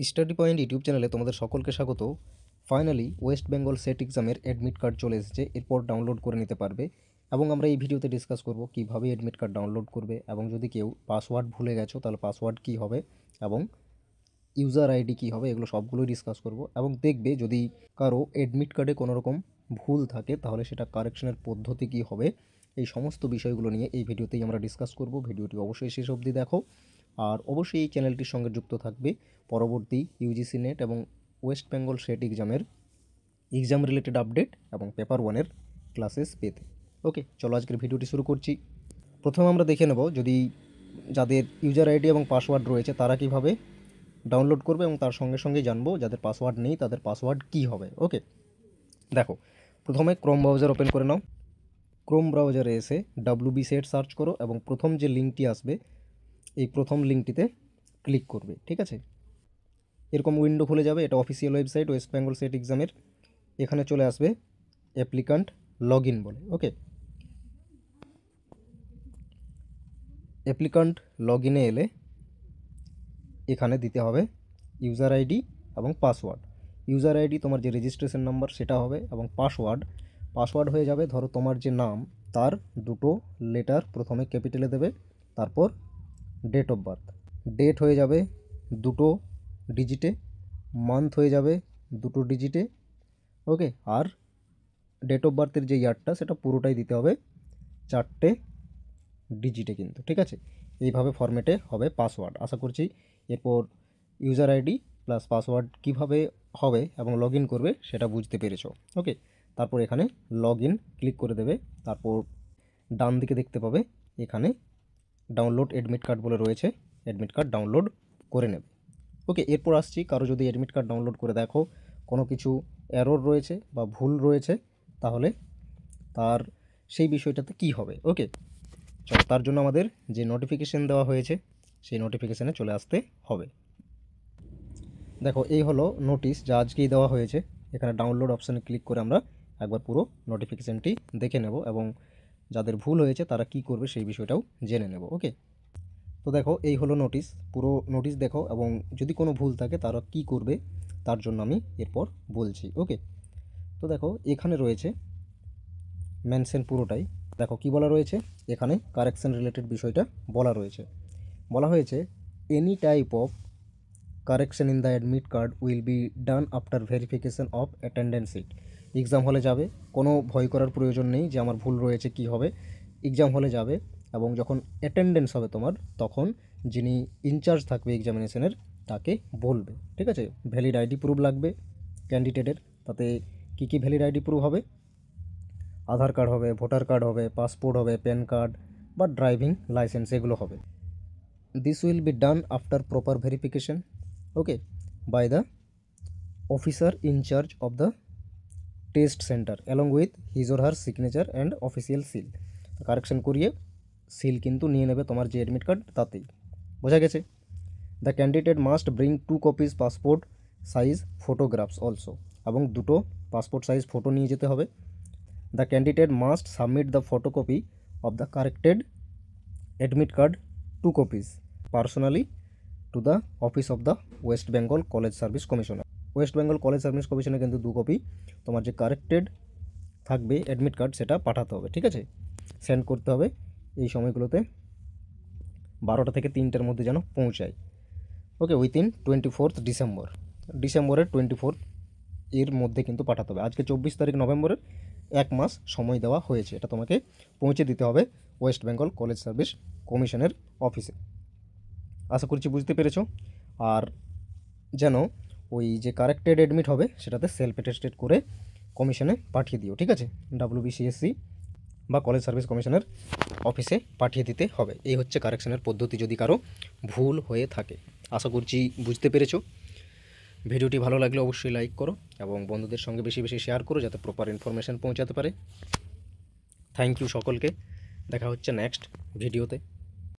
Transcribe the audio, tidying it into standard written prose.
Study point YouTube চ্যানেলে তোমাদের সকলকে স্বাগত। ফাইনালি ওয়েস্ট বেঙ্গল সেট এক্সামের অ্যাডমিট কার্ড চলে এসেছে, এরপর ডাউনলোড করে নিতে পারবে। এবং আমরা এই ভিডিওতে ডিসকাস করব কীভাবে অ্যাডমিট কার্ড ডাউনলোড করবে, এবং যদি কেউ পাসওয়ার্ড ভুলে গেছো তাহলে পাসওয়ার্ড কী হবে এবং ইউজার আইডি কী হবে, এগুলো সবগুলোই ডিসকাস করব। এবং দেখবে যদি কারো অ্যাডমিট কার্ডে কোনো রকম ভুল থাকে তাহলে সেটা কারেকশনের পদ্ধতি কী হবে, এই সমস্ত বিষয়গুলো নিয়ে এই ভিডিওতেই আমরা ডিসকাস করব। ভিডিওটি অবশ্যই শেষ অবধি দেখো, আর অবশ্যই এই চ্যানেলটির সঙ্গে যুক্ত থাকবে পরবর্তী ইউজিসি নেট এবং ওয়েস্ট বেঙ্গল সেট এক্সামের এক্সাম রিলেটেড আপডেট এবং পেপার ওয়ানের ক্লাসেস পেতে। ওকে, চলো আজকের ভিডিওটি শুরু করছি। প্রথমে আমরা দেখে নেব যদি যাদের ইউজার আইডি এবং পাসওয়ার্ড রয়েছে তারা কিভাবে ডাউনলোড করবে, এবং তার সঙ্গে সঙ্গে জানবো যাদের পাসওয়ার্ড নেই তাদের পাসওয়ার্ড কী হবে। ওকে, দেখো, প্রথমে ক্রোম ব্রাউজার ওপেন করে নাও। ক্রোম ব্রাউজারে এসে WB সেট সার্চ করো এবং প্রথম যে লিঙ্কটি আসবে এই প্রথম লিঙ্কটিতে ক্লিক করবে। ঠিক আছে, এরকম উইন্ডো খুলে যাবে। এটা official website West Bengal set এক্সামের। এখানে চলে আসবে অ্যাপ্লিকান্ট লগ ইন বলে। ওকে, অ্যাপ্লিকান্ট লগ ইনে এলে এখানে দিতে হবে ইউজার আইডি এবং পাসওয়ার্ড। ইউজার আইডি তোমার যে রেজিস্ট্রেশন নাম্বার সেটা হবে, এবং পাসওয়ার্ড হয়ে যাবে ধরো তোমার যে নাম তার দুটো লেটার, প্রথমে ক্যাপিটালে দেবে, তারপর ডেট অফ বার্থ। ডেট হয়ে যাবে দুটো ডিজিটে, মান্থ হয়ে যাবে দুটো ডিজিটে। ওকে, আর ডেট অফ বার্থের যে ইয়ারটা সেটা পুরোটাই দিতে হবে 4টে ডিজিটে কিন্তু। ঠিক আছে, এইভাবে ফরম্যাটে হবে পাসওয়ার্ড। আশা করছি এরপর ইউজার আইডি প্লাস পাসওয়ার্ড কীভাবে হবে এবং লগ ইন করবে সেটা বুঝতে পেরেছো। ওকে, তারপর এখানে লগ ইন ক্লিক করে দেবে। তারপর ডান দিকে দেখতে পাবে এখানে ডাউনলোড অ্যাডমিট কার্ড বলে রয়েছে, অ্যাডমিট কার্ড ডাউনলোড করে নেবে। ওকে, এরপর আসছি, কারো যদি অ্যাডমিট কার্ড ডাউনলোড করে দেখো কোনো কিছু এরর রয়েছে বা ভুল রয়েছে তাহলে তার সেই বিষয়টাতে কি হবে। ওকে, চলো তার জন্য আমাদের যে নোটিফিকেশান দেওয়া হয়েছে সেই নোটিফিকেশানে চলে আসতে হবে। দেখো, এই হলো নোটিশ যা আজকেই দেওয়া হয়েছে। এখানে ডাউনলোড অপশানে ক্লিক করে আমরা একবার পুরো নোটিফিকেশানটি দেখে নেব এবং যাদের ভুল হয়েছে তারা কি করবে সেই বিষয়টাও জেনে নেব। ওকে, তো দেখো এই হলো নোটিশ, পুরো নোটিশ দেখো, এবং যদি কোনো ভুল থাকে তারা কি করবে তার জন্য আমি এরপর বলছি। ওকে, তো দেখো এখানে রয়েছে মেনশন পুরোটাই। দেখো কি বলা রয়েছে এখানে, কারেকশন রিলেটেড বিষয়টা বলা রয়েছে। বলা হয়েছে any type of correction in the admit card will be done after verification of attendance sheet. Exam হলে যাবে, কোনো ভয় করার প্রয়োজন নেই যে আমার ভুল রয়েছে কি হবে। এক্সাম হলে যাবে এবং যখন অ্যাটেন্ডেন্স হবে তোমার তখন যিনি ইনচার্জ থাকবে এক্সামিনেশনের তাকে বলবে। ঠিক আছে, ভ্যালিড আইডি প্রুফ লাগবে ক্যান্ডিডেটের। তাতে কী কী ভ্যালিড আইডি প্রুফ হবে? আধার কার্ড হবে, ভোটার কার্ড হবে, পাসপোর্ট হবে, প্যান কার্ড বা ড্রাইভিং লাইসেন্স, এগুলো হবে। This will be done after proper verification, okay, by the officer in charge of the test centre along with his or her signature and official seal. Correction করিয়ে seal কিন্তু নিয়ে নেবে তোমার যে admit card তাতেই। বোঝা গেছে? The candidate must bring 2 copies passport size photographs also, এবং দুটো পাসপোর্ট সাইজ ফটো নিয়ে যেতে হবে। The candidate must submit the photocopy of the corrected admit card 2 copies personally to the office of the West Bengal college service commissioner. West Bengal college service কমিশনে কিন্তু 2 copy তোমার যে corrected থাকবে অ্যাডমিট কার্ড সেটা পাঠাতে হবে। ঠিক আছে, সেন্ড করতে হবে এই সময়গুলোতে 12টা থেকে 3টার মধ্যে যেন পৌঁছায়। ওকে, উইথিন 24th ডিসেম্বর, ডিসেম্বরের 24th এর মধ্যে কিন্তু পাঠাতে হবে। আজকে 24 তারিখ নভেম্বরের, 1 মাস সময় দেওয়া হয়েছে। এটা তোমাকে পৌঁছে দিতে হবে ওয়েস্ট বেঙ্গল কলেজ সার্ভিস কমিশনের অফিসে। আশা করছি বুঝতে পেরেছো। আর যেন ওই যে কারেক্টেড অ্যাডমিট হবে সেটাতে সেলফ অ্যাটেস্টেড করে কমিশনে পাঠিয়ে দিও। ঠিক আছে, WBCSC বা কলেজ সার্ভিস কমিশনের অফিসে পাঠিয়ে দিতে হবে। এই হচ্ছে কারেকশনের পদ্ধতি যদি কারো ভুল হয়ে থাকে। আশা করছি বুঝতে পেরেছো। ভিডিওটি ভালো লাগলে অবশ্যই লাইক করো এবং বন্ধুদের সঙ্গে বেশি বেশি শেয়ার করো যাতে প্রপার ইনফরমেশান পৌঁছাতে পারে। থ্যাংক ইউ সকলকে, দেখা হচ্ছে নেক্সট ভিডিওতে।